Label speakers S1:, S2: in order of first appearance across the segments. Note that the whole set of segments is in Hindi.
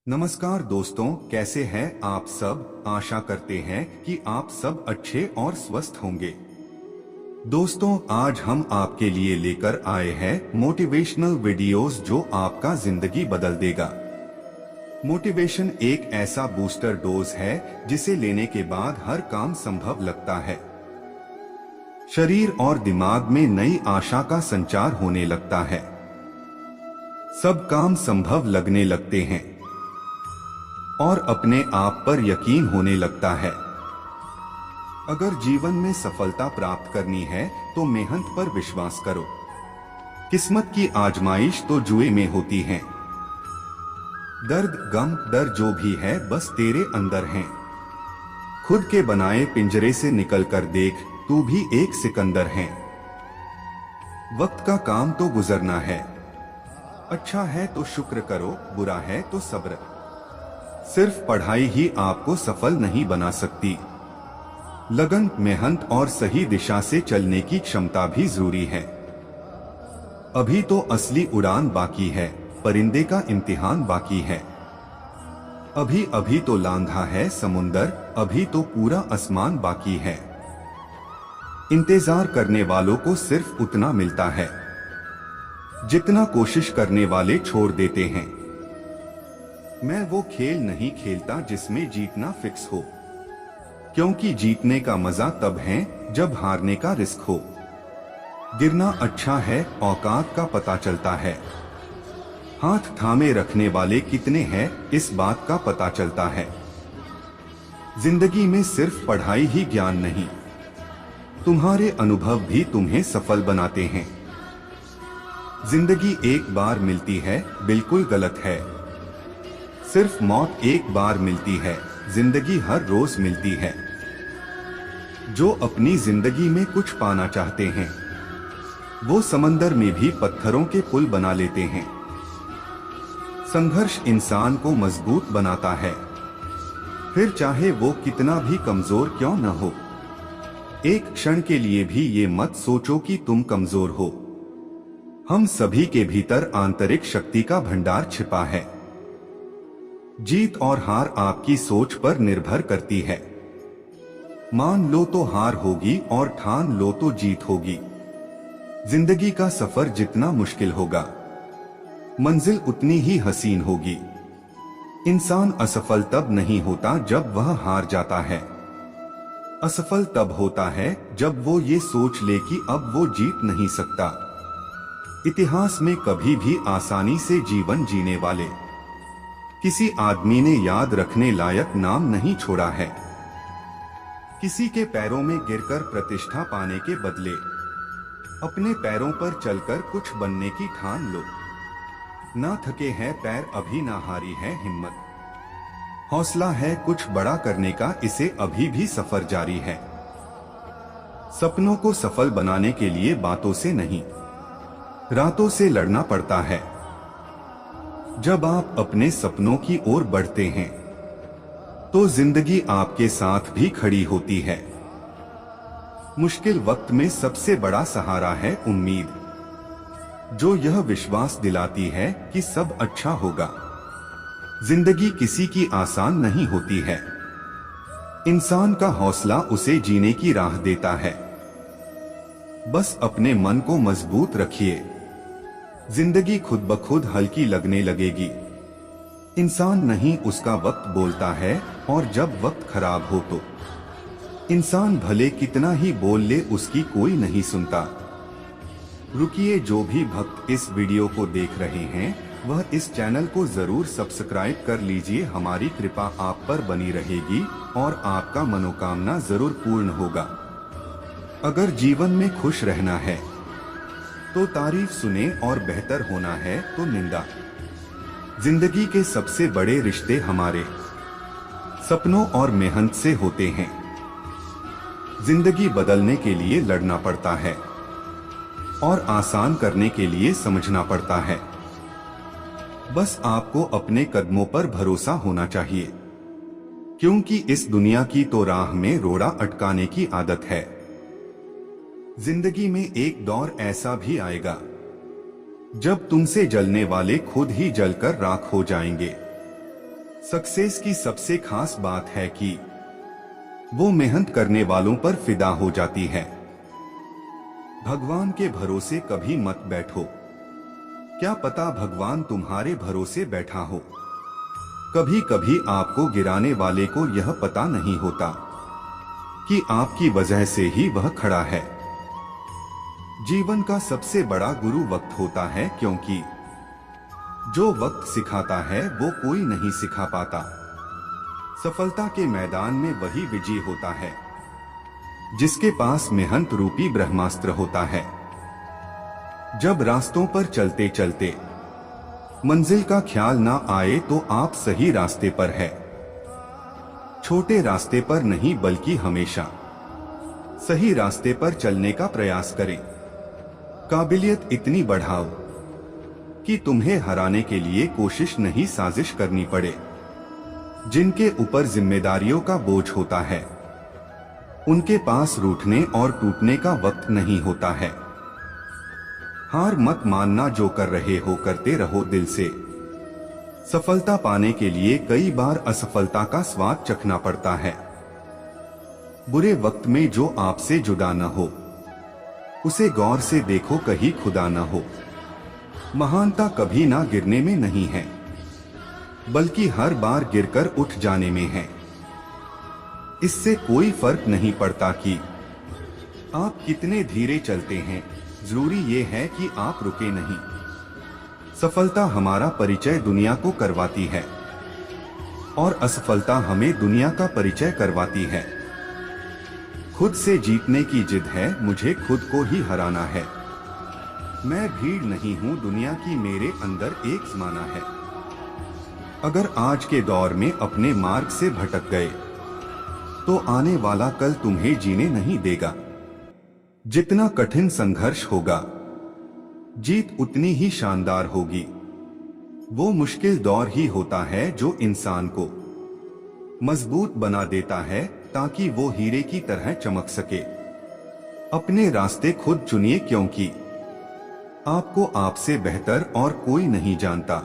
S1: नमस्कार दोस्तों, कैसे हैं आप सब। आशा करते हैं कि आप सब अच्छे और स्वस्थ होंगे। दोस्तों, आज हम आपके लिए लेकर आए हैं मोटिवेशनल वीडियोस जो आपका जिंदगी बदल देगा। मोटिवेशन एक ऐसा बूस्टर डोज है जिसे लेने के बाद हर काम संभव लगता है। शरीर और दिमाग में नई आशा का संचार होने लगता है। सब काम संभव लगने लगते हैं और अपने आप पर यकीन होने लगता है। अगर जीवन में सफलता प्राप्त करनी है तो मेहनत पर विश्वास करो। किस्मत की आजमाइश तो जुए में होती है। दर्द, गम, डर जो भी है बस तेरे अंदर है। खुद के बनाए पिंजरे से निकल कर देख, तू भी एक सिकंदर है। वक्त का काम तो गुजरना है। अच्छा है तो शुक्र करो, बुरा है तो सब्र। सिर्फ पढ़ाई ही आपको सफल नहीं बना सकती। लगन, मेहनत और सही दिशा से चलने की क्षमता भी जरूरी है। अभी तो असली उड़ान बाकी है, परिंदे का इम्तिहान बाकी है। अभी अभी तो लांघा है समुंदर, अभी तो पूरा आसमान बाकी है। इंतजार करने वालों को सिर्फ उतना मिलता है जितना कोशिश करने वाले छोड़ देते हैं। मैं वो खेल नहीं खेलता जिसमें जीतना फिक्स हो, क्योंकि जीतने का मजा तब है जब हारने का रिस्क हो। गिरना अच्छा है, औकात का पता चलता है। हाथ थामे रखने वाले कितने हैं इस बात का पता चलता है। जिंदगी में सिर्फ पढ़ाई ही ज्ञान नहीं, तुम्हारे अनुभव भी तुम्हें सफल बनाते हैं। जिंदगी एक बार मिलती है, बिल्कुल गलत है। सिर्फ मौत एक बार मिलती है, जिंदगी हर रोज मिलती है। जो अपनी जिंदगी में कुछ पाना चाहते हैं वो समंदर में भी पत्थरों के पुल बना लेते हैं। संघर्ष इंसान को मजबूत बनाता है, फिर चाहे वो कितना भी कमजोर क्यों न हो। एक क्षण के लिए भी ये मत सोचो कि तुम कमजोर हो। हम सभी के भीतर आंतरिक शक्ति का भंडार छिपा है। जीत और हार आपकी सोच पर निर्भर करती है। मान लो तो हार होगी और ठान लो तो जीत होगी। जिंदगी का सफर जितना मुश्किल होगा, मंजिल उतनी ही हसीन होगी। इंसान असफल तब नहीं होता जब वह हार जाता है। असफल तब होता है जब वो ये सोच ले कि अब वो जीत नहीं सकता। इतिहास में कभी भी आसानी से जीवन जीने वाले किसी आदमी ने याद रखने लायक नाम नहीं छोड़ा है। किसी के पैरों में गिरकर प्रतिष्ठा पाने के बदले अपने पैरों पर चलकर कुछ बनने की ठान लो। ना थके हैं पैर अभी, ना हारी है हिम्मत। हौसला है कुछ बड़ा करने का, इसे अभी भी सफर जारी है। सपनों को सफल बनाने के लिए बातों से नहीं, रातों से लड़ना पड़ता है। जब आप अपने सपनों की ओर बढ़ते हैं तो जिंदगी आपके साथ भी खड़ी होती है। मुश्किल वक्त में सबसे बड़ा सहारा है उम्मीद, जो यह विश्वास दिलाती है कि सब अच्छा होगा। जिंदगी किसी की आसान नहीं होती है। इंसान का हौसला उसे जीने की राह देता है। बस अपने मन को मजबूत रखिए, जिंदगी खुद ब खुद हल्की लगने लगेगी। इंसान नहीं उसका वक्त बोलता है, और जब वक्त खराब हो तो इंसान भले कितना ही बोल ले उसकी कोई नहीं सुनता। रुकिए, जो भी भक्त इस वीडियो को देख रहे हैं वह इस चैनल को जरूर सब्सक्राइब कर लीजिए। हमारी कृपा आप पर बनी रहेगी और आपका मनोकामना जरूर पूर्ण होगा। अगर जीवन में खुश रहना है तो तारीफ सुने और बेहतर होना है तो निंदा। जिंदगी के सबसे बड़े रिश्ते हमारे सपनों और मेहनत से होते हैं। जिंदगी बदलने के लिए लड़ना पड़ता है और आसान करने के लिए समझना पड़ता है। बस आपको अपने कदमों पर भरोसा होना चाहिए, क्योंकि इस दुनिया की तो राह में रोड़ा अटकाने की आदत है। जिंदगी में एक दौर ऐसा भी आएगा जब तुमसे जलने वाले खुद ही जलकर राख हो जाएंगे। सक्सेस की सबसे खास बात है कि वो मेहनत करने वालों पर फिदा हो जाती है। भगवान के भरोसे कभी मत बैठो। क्या पता भगवान तुम्हारे भरोसे बैठा हो। कभी कभी आपको गिराने वाले को यह पता नहीं होता कि आपकी वजह से ही वह खड़ा है। जीवन का सबसे बड़ा गुरु वक्त होता है, क्योंकि जो वक्त सिखाता है वो कोई नहीं सिखा पाता। सफलता के मैदान में वही विजयी होता है जिसके पास मेहनत रूपी ब्रह्मास्त्र होता है। जब रास्तों पर चलते चलते मंजिल का ख्याल ना आए तो आप सही रास्ते पर है। छोटे रास्ते पर नहीं बल्कि हमेशा सही रास्ते पर चलने का प्रयास करें। काबिलियत इतनी बढ़ाओ कि तुम्हें हराने के लिए कोशिश नहीं साजिश करनी पड़े। जिनके ऊपर जिम्मेदारियों का बोझ होता है उनके पास रूठने और टूटने का वक्त नहीं होता है। हार मत मानना, जो कर रहे हो करते रहो दिल से। सफलता पाने के लिए कई बार असफलता का स्वाद चखना पड़ता है। बुरे वक्त में जो आपसे जुदा न हो उसे गौर से देखो, कहीं खुदा न हो। महानता कभी ना गिरने में नहीं है बल्कि हर बार गिरकर उठ जाने में है। इससे कोई फर्क नहीं पड़ता कि आप कितने धीरे चलते हैं, जरूरी ये है कि आप रुके नहीं। सफलता हमारा परिचय दुनिया को करवाती है और असफलता हमें दुनिया का परिचय करवाती है। खुद से जीतने की जिद है, मुझे खुद को ही हराना है। मैं भीड़ नहीं हूं दुनिया की, मेरे अंदर एक ज़माना है। अगर आज के दौर में अपने मार्ग से भटक गए तो आने वाला कल तुम्हें जीने नहीं देगा। जितना कठिन संघर्ष होगा जीत उतनी ही शानदार होगी। वो मुश्किल दौर ही होता है जो इंसान को मजबूत बना देता है ताकि वो हीरे की तरह चमक सके। अपने रास्ते खुद चुनिए, क्योंकि आपको आपसे बेहतर और कोई नहीं जानता।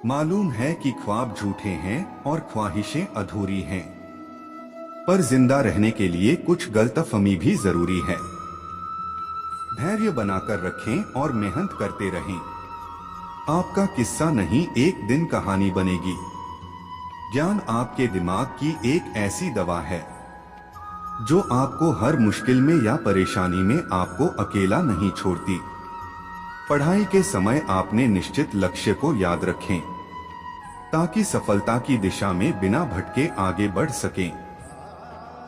S1: मालूम है कि ख्वाब झूठे हैं और ख्वाहिशें अधूरी हैं, पर जिंदा रहने के लिए कुछ गलतफहमी भी जरूरी है। धैर्य बनाकर रखें और मेहनत करते रहें। आपका किस्सा नहीं एक दिन कहानी बनेगी। ज्ञान आपके दिमाग की एक ऐसी दवा है जो आपको हर मुश्किल में या परेशानी में आपको अकेला नहीं छोड़ती। पढ़ाई के समय आपने निश्चित लक्ष्य को याद रखें ताकि सफलता की दिशा में बिना भटके आगे बढ़ सकें।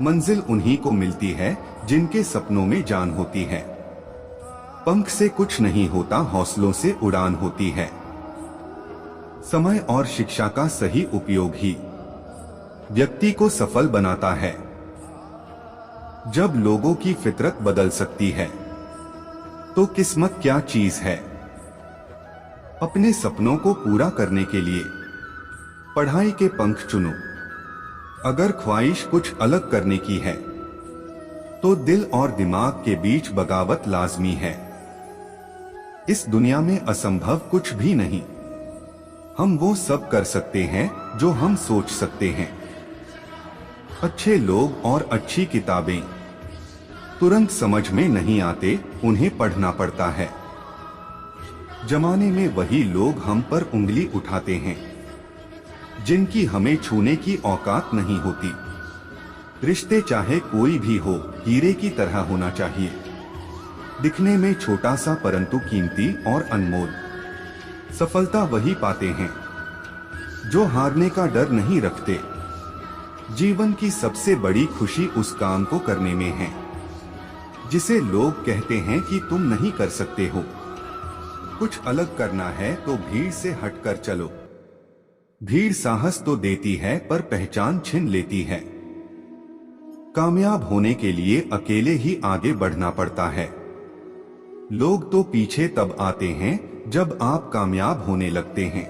S1: मंजिल उन्हीं को मिलती है जिनके सपनों में जान होती है। पंख से कुछ नहीं होता, हौसलों से उड़ान होती है। समय और शिक्षा का सही उपयोग ही व्यक्ति को सफल बनाता है। जब लोगों की फितरत बदल सकती है तो किस्मत क्या चीज है। अपने सपनों को पूरा करने के लिए पढ़ाई के पंख चुनो। अगर ख्वाहिश कुछ अलग करने की है तो दिल और दिमाग के बीच बगावत लाजमी है। इस दुनिया में असंभव कुछ भी नहीं। हम वो सब कर सकते हैं जो हम सोच सकते हैं। अच्छे लोग और अच्छी किताबें तुरंत समझ में नहीं आते, उन्हें पढ़ना पड़ता है। जमाने में वही लोग हम पर उंगली उठाते हैं जिनकी हमें छूने की औकात नहीं होती। रिश्ते चाहे कोई भी हो, हीरे की तरह होना चाहिए। दिखने में छोटा सा परंतु कीमती और अनमोल। सफलता वही पाते हैं जो हारने का डर नहीं रखते। जीवन की सबसे बड़ी खुशी उस काम को करने में है जिसे लोग कहते हैं कि तुम नहीं कर सकते हो। कुछ अलग करना है तो भीड़ से हटकर चलो। भीड़ साहस तो देती है पर पहचान छीन लेती है। कामयाब होने के लिए अकेले ही आगे बढ़ना पड़ता है। लोग तो पीछे तब आते हैं जब आप कामयाब होने लगते हैं।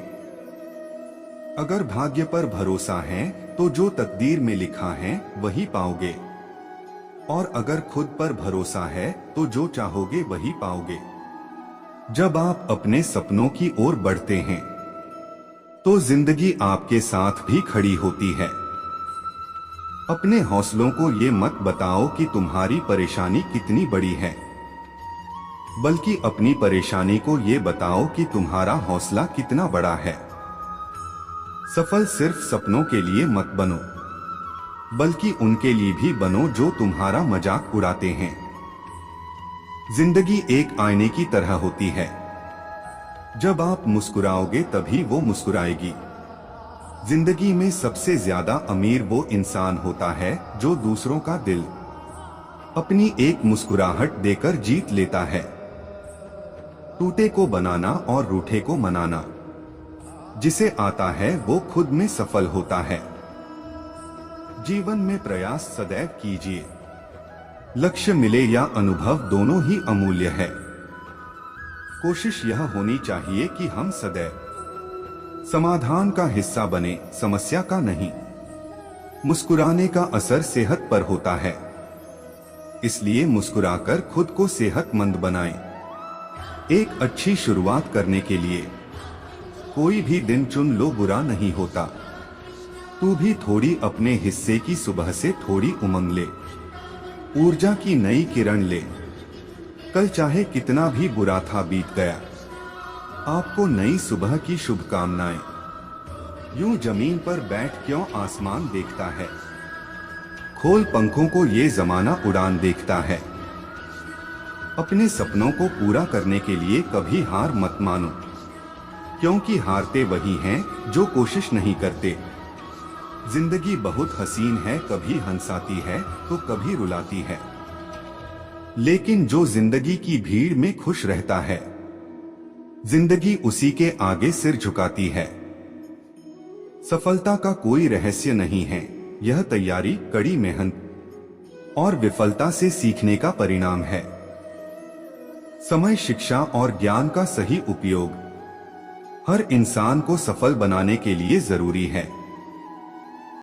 S1: अगर भाग्य पर भरोसा है तो जो तकदीर में लिखा है वही पाओगे, और अगर खुद पर भरोसा है तो जो चाहोगे वही पाओगे। जब आप अपने सपनों की ओर बढ़ते हैं तो जिंदगी आपके साथ भी खड़ी होती है। अपने हौसलों को ये मत बताओ कि तुम्हारी परेशानी कितनी बड़ी है, बल्कि अपनी परेशानी को ये बताओ कि तुम्हारा हौसला कितना बड़ा है। सफल सिर्फ सपनों के लिए मत बनो, बल्कि उनके लिए भी बनो जो तुम्हारा मजाक उड़ाते हैं। जिंदगी एक आईने की तरह होती है। जब आप मुस्कुराओगे तभी वो मुस्कुराएगी। जिंदगी में सबसे ज्यादा अमीर वो इंसान होता है जो दूसरों का दिल अपनी एक मुस्कुराहट देकर जीत लेता है। टूटे को बनाना और रूठे को मनाना जिसे आता है वो खुद में सफल होता है। जीवन में प्रयास सदैव कीजिए। लक्ष्य मिले या अनुभव दोनों ही अमूल्य है। कोशिश यह होनी चाहिए कि हम सदैव समाधान का हिस्सा बने, समस्या का नहीं। मुस्कुराने का असर सेहत पर होता है, इसलिए मुस्कुराकर खुद को सेहतमंद बनाएं। एक अच्छी शुरुआत करने के लिए कोई भी दिन चुन लो, बुरा नहीं होता। तू भी थोड़ी अपने हिस्से की सुबह से थोड़ी उमंग ले, ऊर्जा की नई किरण ले। कल चाहे कितना भी बुरा था बीत गया। आपको नई सुबह की शुभकामनाएं। यूं जमीन पर बैठ क्यों आसमान देखता है, खोल पंखों को ये जमाना उड़ान देखता है। अपने सपनों को पूरा करने के लिए कभी हार मत मानो, क्योंकि हारते वही हैं जो कोशिश नहीं करते। जिंदगी बहुत हसीन है, कभी हंसाती है तो कभी रुलाती है, लेकिन जो जिंदगी की भीड़ में खुश रहता है, जिंदगी उसी के आगे सिर झुकाती है। सफलता का कोई रहस्य नहीं है, यह तैयारी, कड़ी मेहनत और विफलता से सीखने का परिणाम है। समय, शिक्षा और ज्ञान का सही उपयोग हर इंसान को सफल बनाने के लिए जरूरी है।